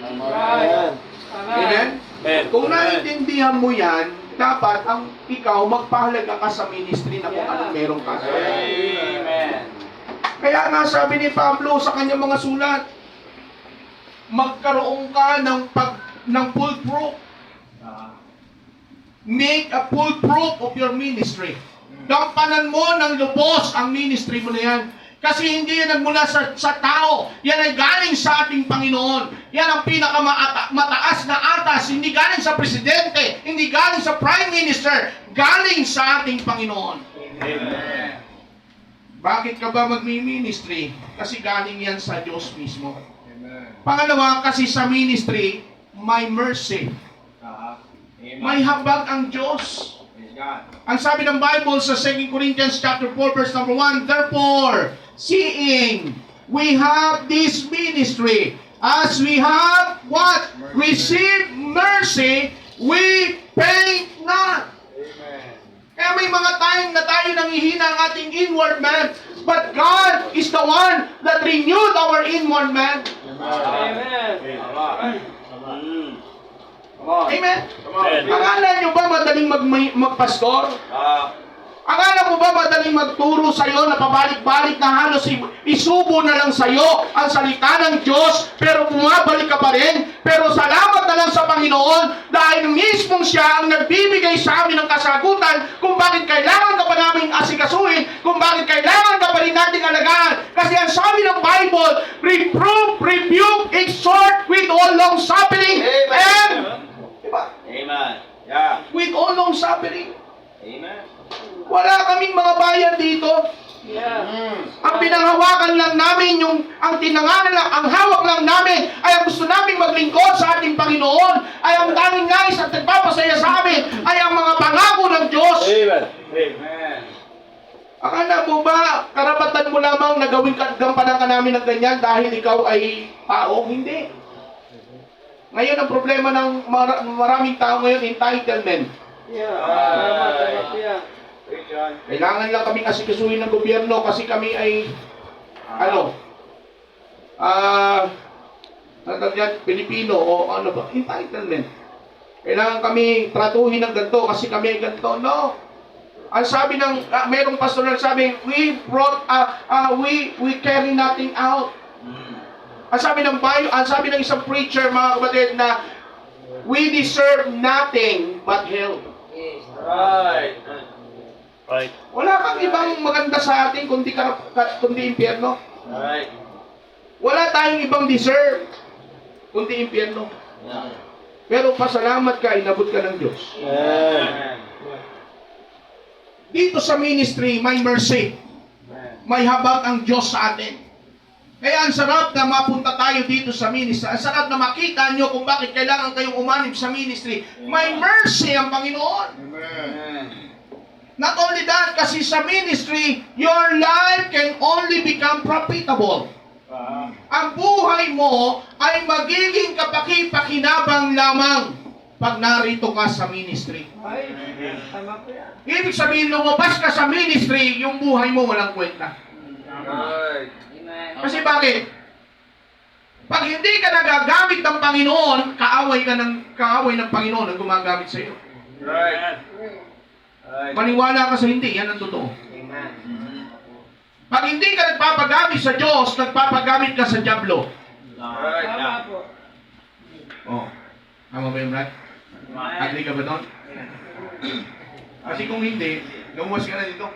Amen. Amen? Kung naiintindihan mo yan, dapat ikaw magpahalaga ka sa ministry na kung anong meron ka. Amen. Kaya nga sabi ni Pablo sa kanyang mga sulat, magkaroon ka ng full proof. Make a full proof of your ministry. Gampanan mo ng lubos ang ministry mo na yan. Kasi hindi yan nagmula sa tao. Yan ay galing sa ating Panginoon. Yan ang pinakamataas na atas. Hindi galing sa presidente. Hindi galing sa prime minister. Galing sa ating Panginoon. Amen. Bakit ka ba magmi-ministry? Kasi galing yan sa Diyos mismo. Amen. Pangalawa, kasi sa ministry, may mercy. Amen. May habag ang Diyos. Praise God. Ang sabi ng Bible sa 2 Corinthians chapter 4 verse number 1, therefore, seeing we have this ministry, as we have what? Received mercy, we faint not. Amen. Kaya may mga time na tayo nanghihina ang ating inward man, but God is the one that renewed our inward man. Amen. Amen? Akala nyo ba madaling magpastor? Akala mo ba madaling magturo sa'yo na pabalik-balik na halos isubo na lang sa'yo ang salita ng Diyos, pero bumabalik ka pa rin? Pero salamat na lang sa Panginoon dahil mismong siya ang nagbibigay sa amin ng kasagutan kung bakit kailangan ka pa namin asikasuhin, kung bakit kailangan ka pa rin nating alagaan. Kasi ang sabi ng Bible, reprove, rebuke, exhort with all long-suffering and Amen. Yeah. with all long-suffering. Amen. Wala kaming mga bayan dito. Ang pinanghawakan lang namin, ang tinanganan lang, ang hawak lang namin, ay ang gusto namin maglingkod sa ating Panginoon, ay ang tanging nais at nagpapasaya sa amin, ay ang mga pangako ng Diyos. Amen. Amen. Akala mo ba, karapatan mo lamang na gawin gampanan ka namin ng ganyan dahil ikaw ay tao? Hindi. Ngayon, ang problema ng maraming tao ngayon, entitlement. Kailangan lang kaming asikasuhin ng gobyerno kasi kami ay Pilipino o ano ba? Entitlement. Kailangan kami tratuhin ng ganito kasi kami ay ganito. No. Ang sabi ng merong pastor na sabi, we carry nothing out. Ang sabi ng isang preacher, mga kapatid, na we deserve nothing but hell. Right. Right. Wala kang ibang maganda sa atin kundi impyerno. Right. Wala tayong ibang deserve kundi impyerno. Yeah. Pero pasalamat ka, inabot ka ng Diyos. Amen. Dito sa ministry, may mercy. May habag ang Diyos sa atin. Kaya ang sarap na mapunta tayo dito sa ministry. Ang sarap na makita nyo kung bakit kailangan kayong umanib sa ministry. May mercy ang Panginoon. Amen. Not only that, kasi sa ministry, your life can only become profitable. Ang buhay mo ay magiging kapaki-pakinabang lamang pag narito ka sa ministry. Ibig sabihin, lumabas ka sa ministry, yung buhay mo walang kwenta. Right. Kasi bakit? Pag hindi ka nagagamit ng Panginoon, kaaway ng Panginoon ang gumagamit sa iyo. Right. Maniwala ka sa hindi, yan ang totoo. Amen. Pag hindi ka nagpapagamit sa Diyos, nagpapagamit ka sa dyablo. Right. Tama po. Oh. Tama ba yun, Brad? Agree ka ba doon? Kasi kung hindi, lumuwas ka na dito.